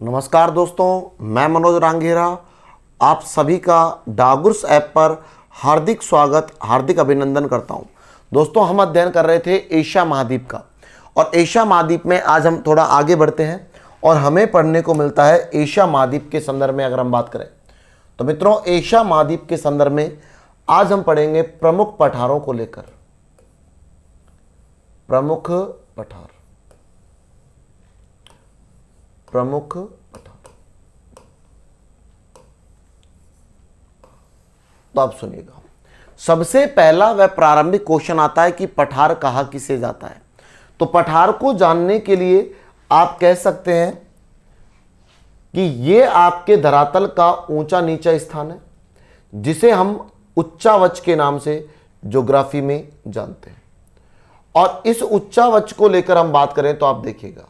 नमस्कार दोस्तों, मैं मनोज रांगेरा आप सभी का डागुर्स ऐप पर हार्दिक स्वागत, हार्दिक अभिनंदन करता हूं। दोस्तों, हम अध्ययन कर रहे थे एशिया महाद्वीप का, और एशिया महाद्वीप में आज हम थोड़ा आगे बढ़ते हैं और हमें पढ़ने को मिलता है एशिया महाद्वीप के संदर्भ में। अगर हम बात करें तो मित्रों, एशिया महाद्वीप के संदर्भ में आज हम पढ़ेंगे प्रमुख पठारों को लेकर। प्रमुख पठार, प्रमुख पठार। तो आप सुनिएगा, सबसे पहला वह प्रारंभिक क्वेश्चन आता है कि पठार कहा किसे जाता है। तो पठार को जानने के लिए आप कह सकते हैं कि यह आपके धरातल का ऊंचा नीचा स्थान है, जिसे हम उच्चावच के नाम से ज्योग्राफी में जानते हैं। और इस उच्चावच को लेकर हम बात करें तो आप देखिएगा,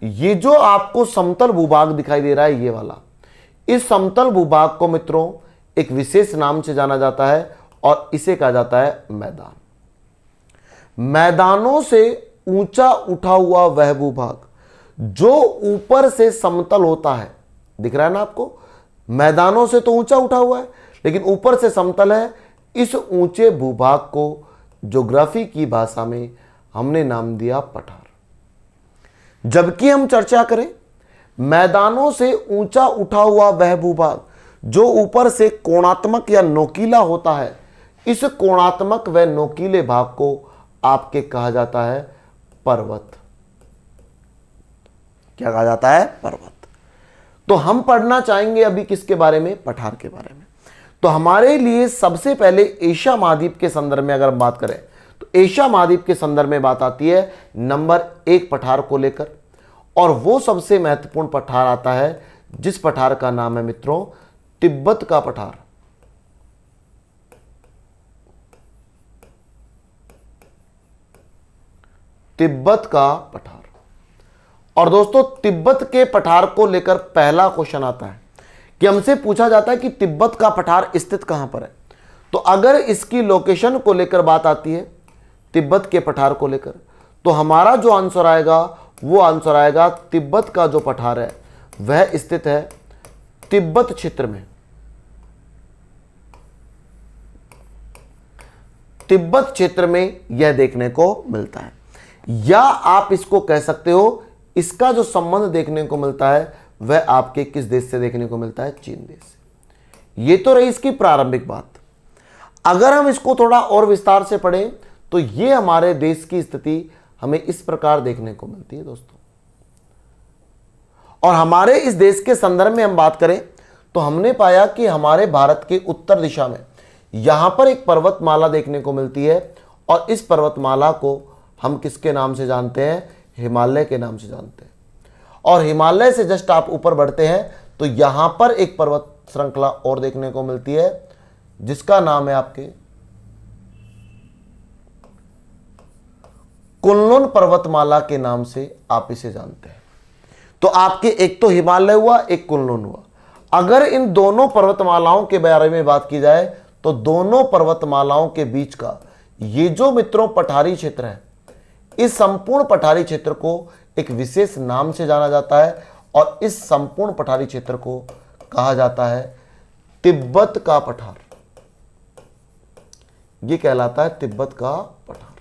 ये जो आपको समतल भूभाग दिखाई दे रहा है, ये वाला, इस समतल भूभाग को मित्रों एक विशेष नाम से जाना जाता है और इसे कहा जाता है मैदान। मैदानों से ऊंचा उठा हुआ वह भूभाग जो ऊपर से समतल होता है, दिख रहा है ना आपको, मैदानों से तो ऊंचा उठा हुआ है लेकिन ऊपर से समतल है। इस ऊंचे भूभाग को ज्योग्राफी की भाषा में हमने नाम दिया पठार। जबकि हम चर्चा करें मैदानों से ऊंचा उठा हुआ वह भूभाग जो ऊपर से कोणात्मक या नोकीला होता है, इस कोणात्मक व नोकीले भाग को आपके कहा जाता है पर्वत। क्या कहा जाता है? पर्वत। तो हम पढ़ना चाहेंगे अभी किसके बारे में? पठार के बारे में। तो हमारे लिए सबसे पहले एशिया महाद्वीप के संदर्भ में अगर हम बात करें तो एशिया महाद्वीप के संदर्भ में बात आती है नंबर 1 पठार को लेकर, और वो सबसे महत्वपूर्ण पठार आता है जिस पठार का नाम है मित्रों तिब्बत का पठार। तिब्बत का पठार। और दोस्तों, तिब्बत के पठार को लेकर पहला क्वेश्चन आता है कि हमसे पूछा जाता है कि तिब्बत का पठार स्थित कहां पर है। तो अगर इसकी लोकेशन को लेकर बात आती है तिब्बत के पठार को लेकर, तो हमारा जो आंसर आएगा वो आंसर आएगा तिब्बत का जो पठार है वह स्थित है तिब्बत क्षेत्र में। तिब्बत क्षेत्र में यह देखने को मिलता है, या आप इसको कह सकते हो इसका जो संबंध देखने को मिलता है वह आपके किस देश से देखने को मिलता है? चीन देश से। यह तो रही इसकी प्रारंभिक बात। अगर हम इसको थोड़ा और विस्तार से पढ़ें तो यह हमारे देश की स्थिति हमें इस प्रकार देखने को मिलती है दोस्तों। और हमारे इस देश के संदर्भ में हम बात करें तो हमने पाया कि हमारे भारत के उत्तर दिशा में यहां पर एक पर्वतमाला देखने को मिलती है, और इस पर्वतमाला को हम किसके नाम से जानते हैं? हिमालय के नाम से जानते हैं। और हिमालय से जस्ट आप ऊपर बढ़ते हैं तो यहां पर एक पर्वत श्रृंखला और देखने को मिलती है जिसका नाम है आपके कुनलुन पर्वतमाला के नाम से आप इसे जानते हैं। तो आपके एक तो हिमालय हुआ, एक कुनलुन हुआ। अगर इन दोनों पर्वतमालाओं के बारे में बात की जाए तो दोनों पर्वतमालाओं के बीच का ये जो मित्रों पठारी क्षेत्र है, इस संपूर्ण पठारी क्षेत्र को एक विशेष नाम से जाना जाता है, और इस संपूर्ण पठारी क्षेत्र को कहा जाता है तिब्बत का पठार। यह कहलाता है तिब्बत का पठार।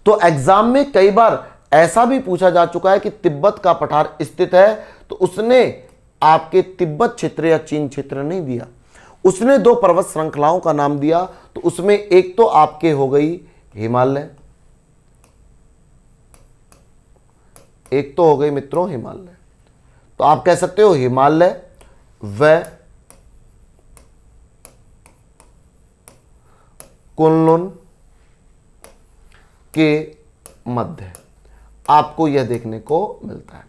तो एग्जाम में कई बार ऐसा भी पूछा जा चुका है कि तिब्बत का पठार स्थित है, तो उसने आपके तिब्बत क्षेत्र या चीन क्षेत्र नहीं दिया, उसने 2 पर्वत श्रृंखलाओं का नाम दिया। तो उसमें एक तो आपके हो गई हिमालय, एक तो हो गई मित्रों हिमालय। तो आप कह सकते हो हिमालय व कुनलुन के मध्य आपको यह देखने को मिलता है।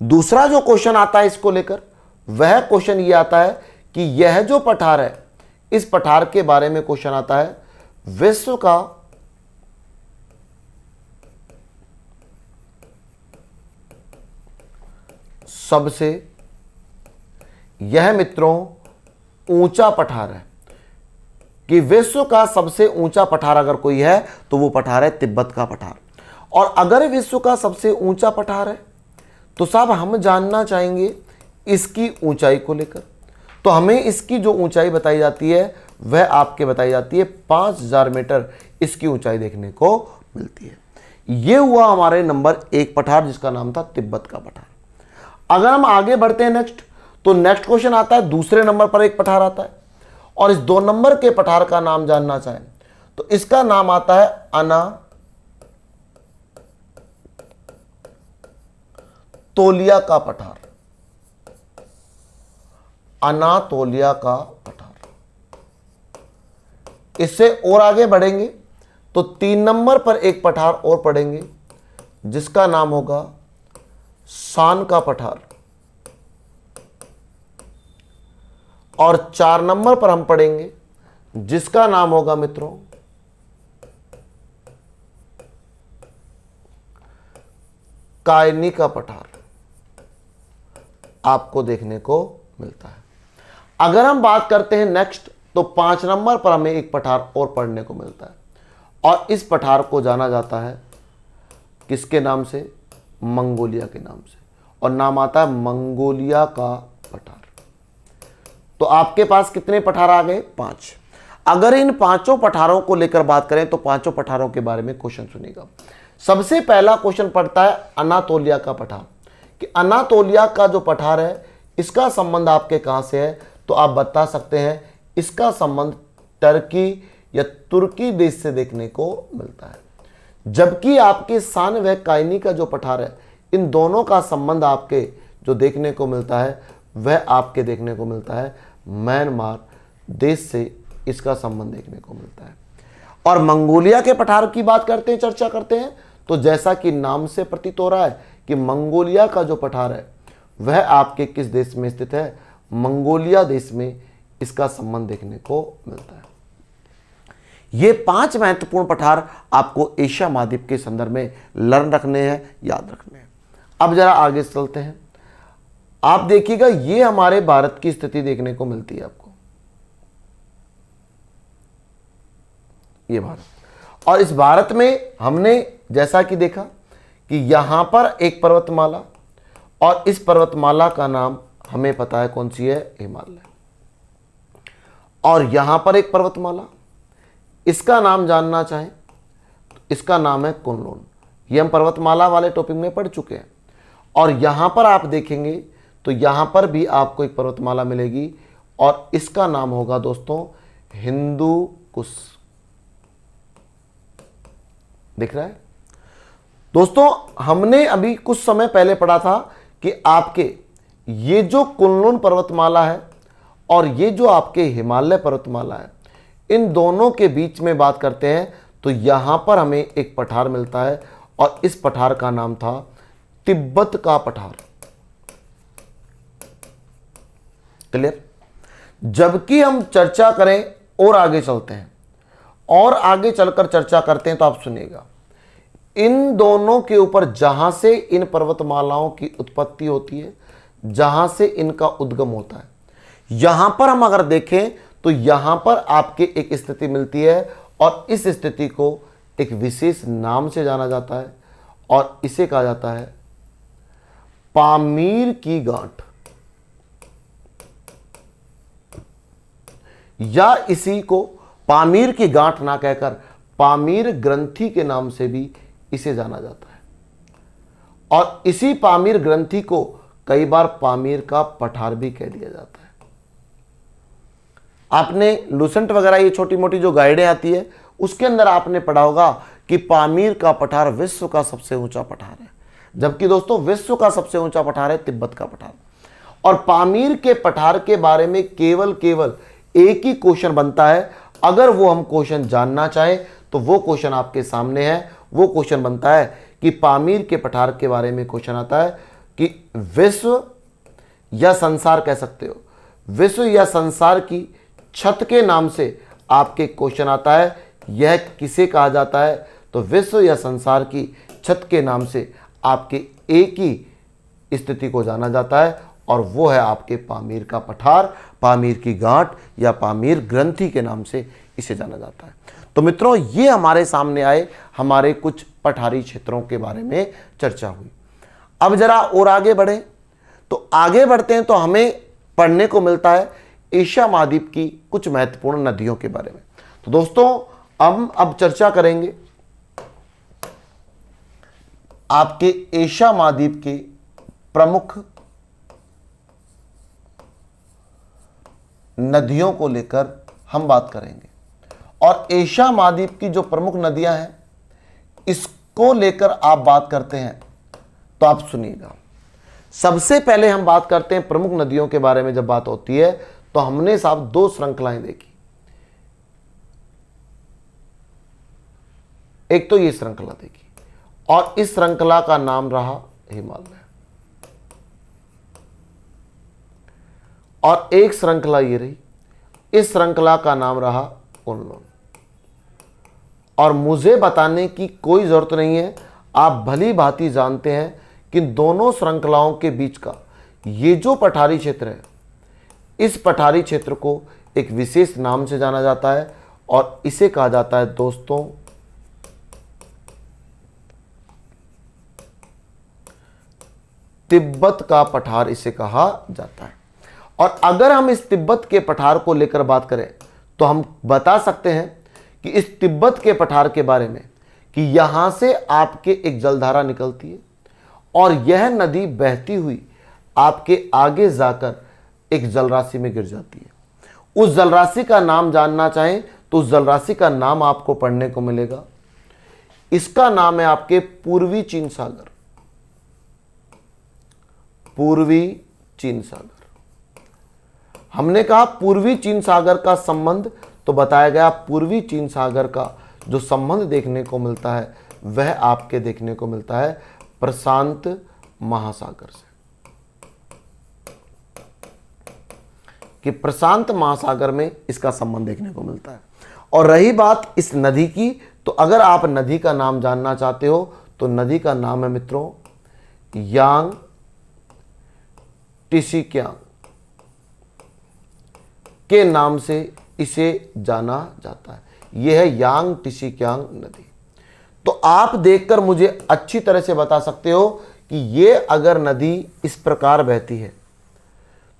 दूसरा जो क्वेश्चन आता है इसको लेकर, वह क्वेश्चन यह आता है कि यह जो पठार है, इस पठार के बारे में क्वेश्चन आता है विश्व का सबसे, यह मित्रों ऊंचा पठार है कि विश्व का सबसे ऊंचा पठार अगर कोई है तो वो पठार है तिब्बत का पठार। और अगर विश्व का सबसे ऊंचा पठार है तो साहब हम जानना चाहेंगे इसकी ऊंचाई को लेकर। तो हमें इसकी जो ऊंचाई बताई जाती है वह आपके बताई जाती है 5000 मीटर इसकी ऊंचाई देखने को मिलती है। यह हुआ हमारे नंबर 1 पठार जिसका नाम था तिब्बत का पठार। अगर हम आगे बढ़ते हैं नेक्स्ट, तो नेक्स्ट क्वेश्चन आता है दूसरे नंबर पर एक पठार आता है और इस 2 नंबर के पठार का नाम जानना चाहें तो इसका नाम आता है अनातोलिया का पठार। अनातोलिया का पठार। इससे और आगे बढ़ेंगे तो 3 नंबर पर एक पठार और पढ़ेंगे जिसका नाम होगा सान का पठार और 4 नंबर पर हम पढ़ेंगे जिसका नाम होगा मित्रों कायनी का पठार आपको देखने को मिलता है। अगर हम बात करते हैं नेक्स्ट, तो 5 नंबर पर हमें एक पठार और पढ़ने को मिलता है और इस पठार को जाना जाता है किसके नाम से? मंगोलिया के नाम से, और नाम आता है मंगोलिया का पठार। तो आपके पास कितने पठार आ गए? 5। अगर इन 5 पठारों को लेकर बात करें तो 5 पठारों के बारे में क्वेश्चन सुनिएगा। सबसे पहला क्वेश्चन पड़ता है अनातोलिया का पठार, कि अनातोलिया का जो पठार है इसका संबंध आपके कहां से है? तो आप बता सकते हैं इसका संबंध टर्की या तुर्की देश से देखने को मिलता है। जबकि आपके सान व कायनी का जो पठार है, इन दोनों का संबंध आपके जो देखने को मिलता है वह आपके देखने को मिलता है म्यांमार देश से इसका संबंध देखने को मिलता है। और मंगोलिया के पठार की बात करते हैं, चर्चा करते हैं, तो जैसा कि नाम से प्रतीत हो रहा है कि मंगोलिया का जो पठार है वह आपके किस देश में स्थित है? मंगोलिया देश में इसका संबंध देखने को मिलता है। ये 5 महत्वपूर्ण पठार आपको एशिया महाद्वीप के संदर्भ में लर्न रखने हैं, याद रखने हैं। अब जरा आगे चलते हैं। आप देखिएगा ये हमारे भारत की स्थिति देखने को मिलती है आपको, ये भारत। और इस भारत में हमने जैसा कि देखा कि यहां पर एक पर्वतमाला, और इस पर्वतमाला का नाम हमें पता है कौन सी है? हिमालय। और यहां पर एक पर्वतमाला, इसका नाम जानना चाहें तो इसका नाम है कुनलुन। ये हम पर्वतमाला वाले टॉपिक में पढ़ चुके हैं। और यहां पर आप देखेंगे तो यहां पर भी आपको एक पर्वतमाला मिलेगी और इसका नाम होगा दोस्तों हिंदू कुश। दिख रहा है दोस्तों? हमने अभी कुछ समय पहले पढ़ा था कि आपके ये जो कुनलुन पर्वतमाला है और ये जो आपके हिमालय पर्वतमाला है, इन दोनों के बीच में बात करते हैं तो यहां पर हमें एक पठार मिलता है और इस पठार का नाम था तिब्बत का पठार। क्लियर? जबकि हम चर्चा करें और आगे चलते हैं और आगे चलकर चर्चा करते हैं तो आप सुनिएगा, इन दोनों के ऊपर जहां से इन पर्वतमालाओं की उत्पत्ति होती है, जहां से इनका उद्गम होता है, यहां पर हम अगर देखें तो यहां पर आपके एक स्थिति मिलती है और इस स्थिति को एक विशेष नाम से जाना जाता है और इसे कहा जाता है पामीर की गांठ, या इसी को पामीर की गांठ ना कहकर पामीर ग्रंथि के नाम से भी इसे जाना जाता है। और इसी पामीर ग्रंथि को कई बार पामीर का पठार भी कह दिया जाता है। आपने लूसेंट वगैरह ये छोटी मोटी जो गाइडें आती है उसके अंदर आपने पढ़ा होगा कि पामीर का पठार विश्व का सबसे ऊंचा पठार है, जबकि दोस्तों विश्व का सबसे ऊंचा पठार है तिब्बत का पठार। और पामीर के पठार के बारे में केवल एक ही क्वेश्चन बनता है। अगर वो हम क्वेश्चन जानना चाहें तो वो क्वेश्चन आपके सामने है। वो क्वेश्चन बनता है कि पामीर के पठार के बारे में क्वेश्चन आता है कि विश्व या संसार कह सकते हो, विश्व या संसार की छत के नाम से आपके क्वेश्चन आता है। यह किसे कहा जाता है? तो विश्व या संसार की छत के नाम से आपके एक ही स्थिति को जाना जाता है और वो है आपके पामीर का पठार, पामीर की गांठ या पामीर ग्रंथि के नाम से इसे जाना जाता है। तो मित्रों, ये हमारे सामने आए हमारे कुछ पठारी क्षेत्रों के बारे में चर्चा हुई। अब जरा और आगे बढ़े, तो आगे बढ़ते हैं तो हमें पढ़ने को मिलता है एशिया महाद्वीप की कुछ महत्वपूर्ण नदियों के बारे में। तो दोस्तों हम अब चर्चा करेंगे आपके एशिया महाद्वीप के प्रमुख नदियों को लेकर हम बात करेंगे। और एशिया महाद्वीप की जो प्रमुख नदियां हैं इसको लेकर आप बात करते हैं, तो आप सुनिएगा। सबसे पहले हम बात करते हैं प्रमुख नदियों के बारे में। जब बात होती है तो हमने साहब दो श्रृंखलाएं देखी। एक तो ये श्रृंखला देखी और इस श्रृंखला का नाम रहा हिमालय, और एक श्रृंखला ये रही, इस श्रृंखला का नाम रहा कुनलुन। और मुझे बताने की कोई जरूरत नहीं है, आप भली भांति जानते हैं कि दोनों श्रृंखलाओं के बीच का ये जो पठारी क्षेत्र है, इस पठारी क्षेत्र को एक विशेष नाम से जाना जाता है और इसे कहा जाता है दोस्तों तिब्बत का पठार, इसे कहा जाता है। और अगर हम इस तिब्बत के पठार को लेकर बात करें तो हम बता सकते हैं कि इस तिब्बत के पठार के बारे में कि यहां से आपके एक जलधारा निकलती है और यह नदी बहती हुई आपके आगे जाकर एक जलराशि में गिर जाती है। उस जलराशि का नाम जानना चाहें तो उस जलराशि का नाम आपको पढ़ने को मिलेगा। इसका नाम है आपके पूर्वी चीन सागर। पूर्वी चीन सागर, हमने कहा पूर्वी चीन सागर का संबंध, तो बताया गया पूर्वी चीन सागर का जो संबंध देखने को मिलता है वह आपके देखने को मिलता है प्रशांत महासागर से, कि प्रशांत महासागर में इसका संबंध देखने को मिलता है। और रही बात इस नदी की, तो अगर आप नदी का नाम जानना चाहते हो तो नदी का नाम है मित्रों यांग टिसिक्यांग के नाम से इसे जाना जाता है। यह है यांग टिसिक्यांग नदी। तो आप देखकर मुझे अच्छी तरह से बता सकते हो कि ये अगर नदी इस प्रकार बहती है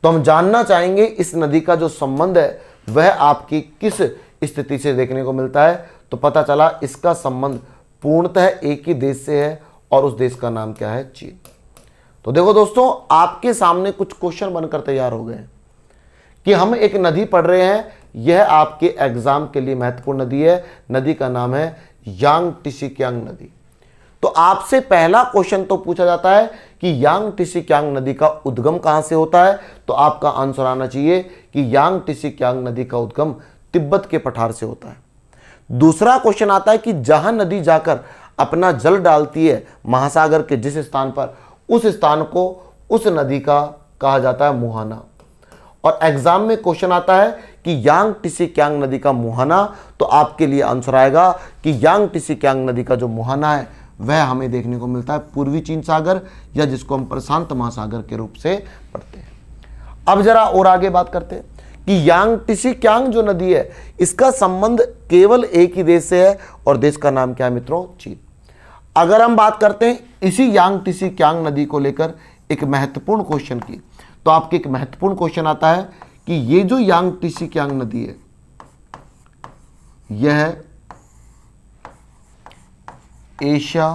तो हम जानना चाहेंगे इस नदी का जो संबंध है वह आपकी किस स्थिति से देखने को मिलता है। तो पता चला इसका संबंध पूर्णतः एक ही देश से है और उस देश का नाम क्या है? चीन। तो देखो दोस्तों, आपके सामने कुछ क्वेश्चन बनकर तैयार हो गए कि हम एक नदी पढ़ रहे हैं, यह आपके एग्जाम के लिए महत्वपूर्ण नदी है। नदी का नाम है यांग टिसिक्यांग नदी। तो आपसे पहला क्वेश्चन तो पूछा जाता है कि यांग टिसिक्यांग नदी का उद्गम कहां से होता है, तो आपका आंसर आना चाहिए कि यांग टिसिक्यांग नदी का उद्गम तिब्बत के पठार से होता है। दूसरा क्वेश्चन आता है कि जहां नदी जाकर अपना जल डालती है महासागर के जिस स्थान पर, उस स्थान को उस नदी का कहा जाता है मुहाना। और एग्जाम में क्वेश्चन आता है कि यांग टिसिक्यांग नदी का मुहाना, तो आपके लिए आंसर आएगा कि यांग टिसिक्यांग नदी का जो मुहाना है वह हमें देखने को मिलता है पूर्वी चीन सागर, या जिसको हम प्रशांत महासागर के रूप से पढ़ते हैं। अब जरा और आगे बात करते हैं कि यांग टिसिक्यांग जो नदी है इसका संबंध केवल एक ही देश से है और देश का नाम क्या है मित्रों? चीन। अगर हम बात करते हैं इसी यांग टिसिक्यांग नदी को लेकर एक महत्वपूर्ण क्वेश्चन की, तो आपके एक महत्वपूर्ण क्वेश्चन आता है कि ये जो यांग टिसिक्यांग नदी है यह एशिया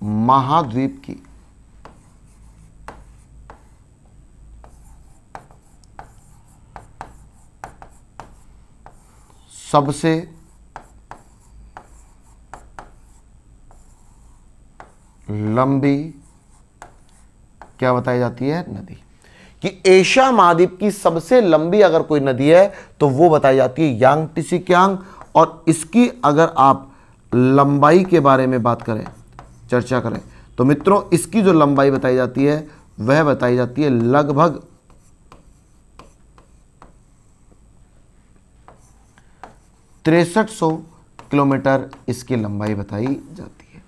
महाद्वीप की सबसे लंबी क्या बताई जाती है? नदी। कि एशिया महाद्वीप की सबसे लंबी अगर कोई नदी है तो वो बताई जाती है यांग टिसिक्यांग। और इसकी अगर आप लंबाई के बारे में बात करें, चर्चा करें, तो मित्रों इसकी जो लंबाई बताई जाती है वह बताई जाती है लगभग 6300 किलोमीटर इसकी लंबाई बताई जाती है।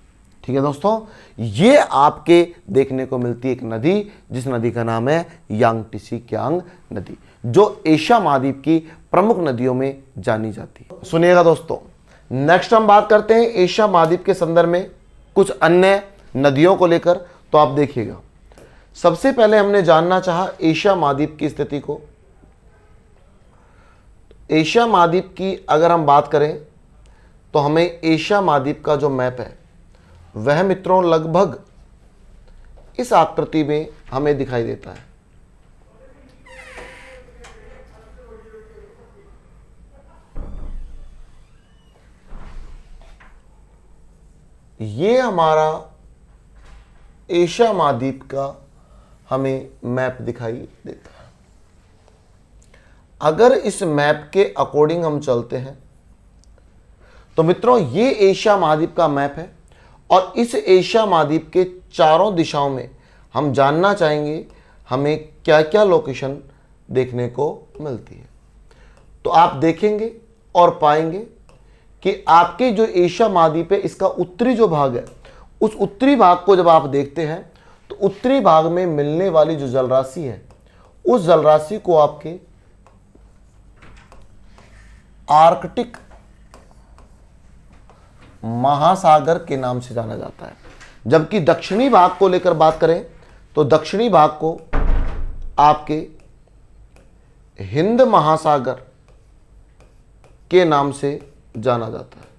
ठीक है दोस्तों, ये आपके देखने को मिलती है एक नदी जिस नदी का नाम है यांग टिसिक्यांग नदी, जो एशिया महाद्वीप की प्रमुख नदियों में जानी जाती है। सुनिएगा दोस्तों, नेक्स्ट हम बात करते हैं एशिया महाद्वीप के संदर्भ में कुछ अन्य नदियों को लेकर, तो आप देखिएगा सबसे पहले हमने जानना चाहा एशिया महाद्वीप की स्थिति को। एशिया महाद्वीप की अगर हम बात करें तो हमें एशिया महाद्वीप का जो मैप है वह मित्रों लगभग इस आकृति में हमें दिखाई देता है। ये हमारा एशिया महाद्वीप का हमें मैप दिखाई देता है। अगर इस मैप के अकॉर्डिंग हम चलते हैं तो मित्रों ये एशिया महाद्वीप का मैप है और इस एशिया महाद्वीप के चारों दिशाओं में हम जानना चाहेंगे हमें क्या क्या लोकेशन देखने को मिलती है। तो आप देखेंगे और पाएंगे कि आपके जो एशिया महाद्वीप है इसका उत्तरी जो भाग है, उस उत्तरी भाग को जब आप देखते हैं तो उत्तरी भाग में मिलने वाली जो जलराशि है उस जलराशि को आपके आर्कटिक महासागर के नाम से जाना जाता है। जबकि दक्षिणी भाग को लेकर बात करें तो दक्षिणी भाग को आपके हिंद महासागर के नाम से जाना जाता है।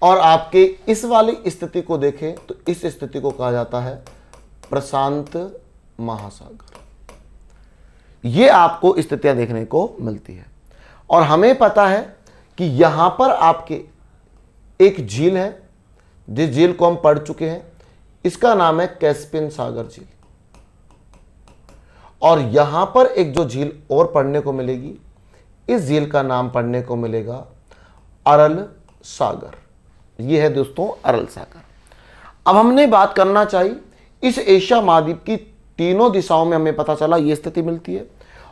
और आपके इस वाली स्थिति को देखें तो इस स्थिति को कहा जाता है प्रशांत महासागर। ये आपको स्थितियां देखने को मिलती है। और हमें पता है कि यहां पर आपके एक झील है, जिस झील को हम पढ़ चुके हैं, इसका नाम है कैस्पियन सागर झील। और यहां पर एक जो झील और पढ़ने को मिलेगी, इस झील का नाम पढ़ने को मिलेगा अरल सागर। यह है दोस्तों अरल सागर। अब हमने बात करना चाहिए इस एशिया महाद्वीप की तीनों दिशाओं में हमें पता चला यह स्थिति मिलती है।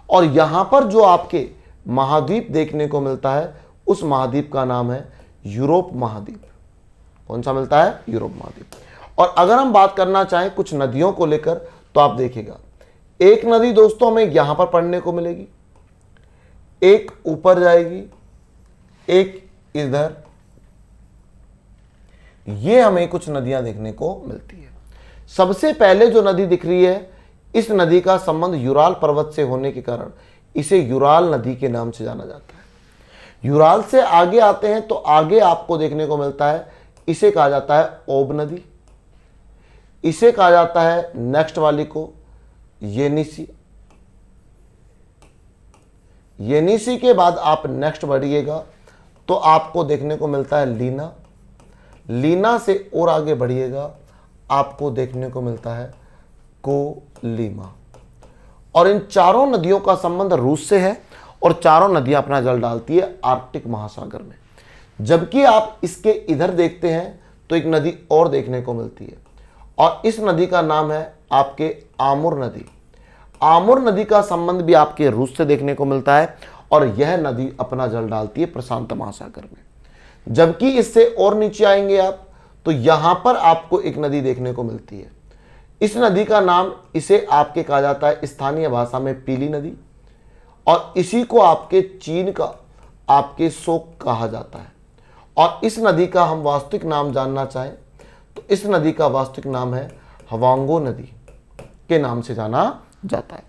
और यहां पर जो आपके महाद्वीप देखने को मिलता है उस महाद्वीप का नाम है यूरोप महाद्वीप। कौन सा मिलता है? यूरोप महाद्वीप। और अगर हम बात करना चाहें कुछ नदियों को लेकर तो आप देखिएगा एक नदी दोस्तों हमें यहां पर पढ़ने को मिलेगी, एक ऊपर जाएगी, एक इधर। ये हमें कुछ नदियां देखने को मिलती है। सबसे पहले जो नदी दिख रही है, इस नदी का संबंध यूराल पर्वत से होने के कारण इसे यूराल नदी के नाम से जाना जाता है। यूराल से आगे आते हैं तो आगे आपको देखने को मिलता है, इसे कहा जाता है ओब नदी। इसे कहा जाता है नेक्स्ट वाली को येनिसी। येनिसी के बाद आप नेक्स्ट बढ़िएगा तो आपको देखने को मिलता है लीना। लीना से और आगे बढ़िएगा आपको देखने को मिलता है कोलीमा। और इन चारों नदियों का संबंध रूस से है और चारों नदियां अपना जल डालती है आर्कटिक महासागर में। जबकि आप इसके इधर देखते हैं तो एक नदी और देखने को मिलती है और इस नदी का नाम है आपके आमुर नदी। आमुर नदी का संबंध भी आपके रूस से देखने को मिलता है और यह नदी अपना जल डालती है प्रशांत महासागर में। जबकि इससे और नीचे आएंगे आप तो यहां पर आपको एक नदी देखने को मिलती है। इस नदी का नाम इसे आपके कहा जाता है स्थानीय भाषा में पीली नदी और इसी को आपके चीन का आपके शोक कहा जाता है। और इस नदी का हम वास्तविक नाम जानना चाहें तो इस नदी का वास्तविक नाम है हवांगो नदी के नाम से जाना जाता है।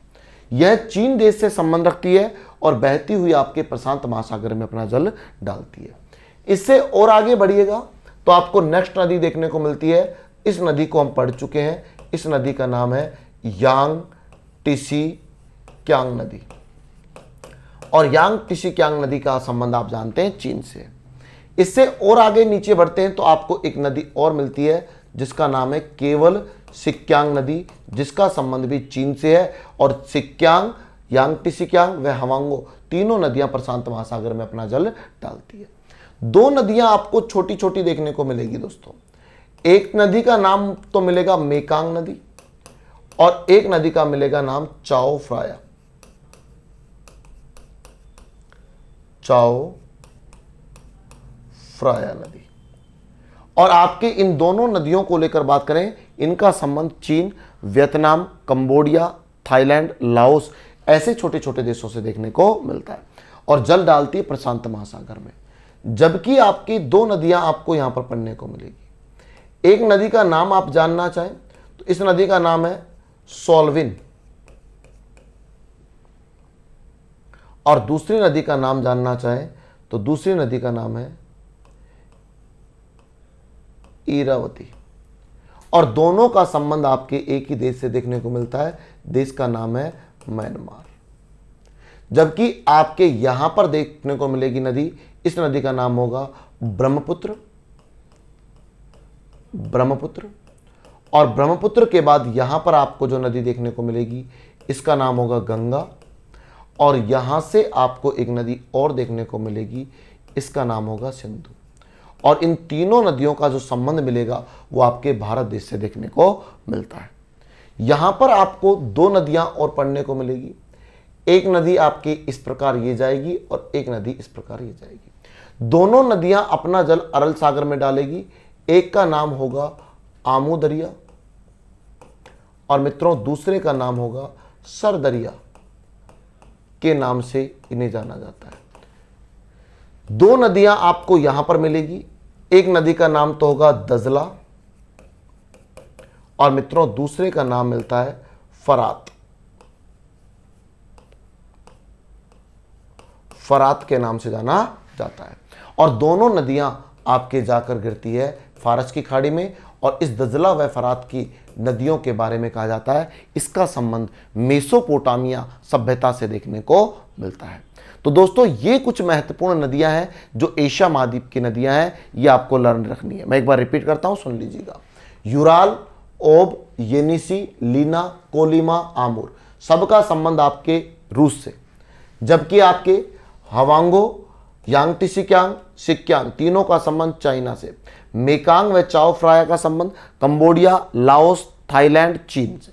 यह चीन देश से संबंध रखती है और बहती हुई आपके प्रशांत महासागर में अपना जल डालती है। इससे और आगे बढ़िएगा तो आपको नेक्स्ट नदी देखने को मिलती है। इस नदी को हम पढ़ चुके हैं। इस नदी का नाम है यांग टिसी क्यांग नदी। और यांग टिसी क्यांग नदी का संबंध आप जानते हैं चीन से। इससे और आगे नीचे बढ़ते हैं तो आपको एक नदी और मिलती है जिसका नाम है केवल सिक्यांग नदी, जिसका संबंध भी चीन से है। और सिक्यांग, यांग टिसी क्यांग व हवांगो तीनों नदियां प्रशांत महासागर में अपना जल डालती है। दो नदियां आपको छोटी छोटी देखने को मिलेगी दोस्तों। एक नदी का नाम तो मिलेगा मेकांग नदी और एक नदी का मिलेगा नाम चाओ फ्राया। चाओ फ्राया नदी। और आपके इन दोनों नदियों को लेकर बात करें, इनका संबंध चीन, वियतनाम, कंबोडिया, थाईलैंड, लाओस ऐसे छोटे छोटे देशों से देखने को मिलता है और जल डालती है प्रशांत महासागर में। जबकि आपकी दो नदियां आपको यहां पर पढ़ने को मिलेगी। एक नदी का नाम आप जानना चाहें तो इस नदी का नाम है सोल्विन, और दूसरी नदी का नाम जानना चाहें तो दूसरी नदी का नाम है इरावती, और दोनों का संबंध आपके एक ही देश से देखने को मिलता है। देश का नाम है म्यांमार। जबकि आपके यहां पर देखने को मिलेगी नदी, इस नदी का नाम होगा ब्रह्मपुत्र, ब्रह्मपुत्र, और ब्रह्मपुत्र के बाद यहां पर आपको जो नदी देखने को मिलेगी इसका नाम होगा गंगा, और यहां से आपको एक नदी और देखने को मिलेगी, इसका नाम होगा सिंधु। और इन तीनों नदियों का जो संबंध मिलेगा वो आपके भारत देश से देखने को मिलता है। यहां पर आपको दो नदियां और पढ़ने को मिलेगी। एक नदी आपकी इस प्रकार ये जाएगी और एक नदी इस प्रकार ये जाएगी। दोनों नदियां अपना जल अरल सागर में डालेगी। एक का नाम होगा आमू दरिया और मित्रों दूसरे का नाम होगा सर दरिया के नाम से इन्हें जाना जाता है। दो नदियां आपको यहां पर मिलेगी। एक नदी का नाम तो होगा दजला और मित्रों दूसरे का नाम मिलता है फरात, फरात के नाम से जाना जाता है। और दोनों नदियां आपके जाकर गिरती है फारस की खाड़ी में, और इस दजला व फरात की नदियों के बारे में कहा जाता है इसका संबंध मेसोपोटामिया सभ्यता से देखने को मिलता है। तो दोस्तों ये कुछ महत्वपूर्ण नदियां हैं जो एशिया महाद्वीप की नदियां हैं, ये आपको लर्न रखनी है। मैं एक बार रिपीट करता हूं, सुन लीजिएगा। यूराल, ओब, येनिसी, लीना, कोलिमा, आमूर, सबका संबंध आपके रूस से। जबकि आपके हवांगो, यांगटीसिक्यांग, सिक्यांग तीनों का संबंध चाइना से। मेकांग व चाओ फ्राया का संबंध कंबोडिया, लाओस, थाईलैंड, चीन से।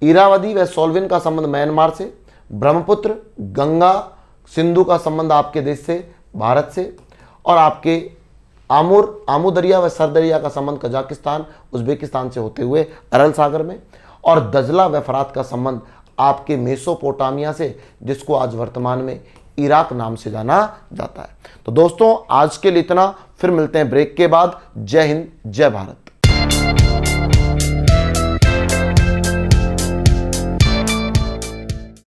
इरावदी व सोल्विन का संबंध म्यांमार से। ब्रह्मपुत्र, गंगा, सिंधु का संबंध आपके देश से, भारत से। और आपके आमू दरिया व सर दरिया का संबंध कजाकिस्तान, उज्बेकिस्तान से होते हुए अरल सागर में। और दजला व फरात का संबंध आपके मेसोपोटामिया से, जिसको आज वर्तमान में इराक नाम से जाना जाता है। तो दोस्तों आज के लिए इतना, फिर मिलते हैं ब्रेक के बाद। जय हिंद, जय भारत।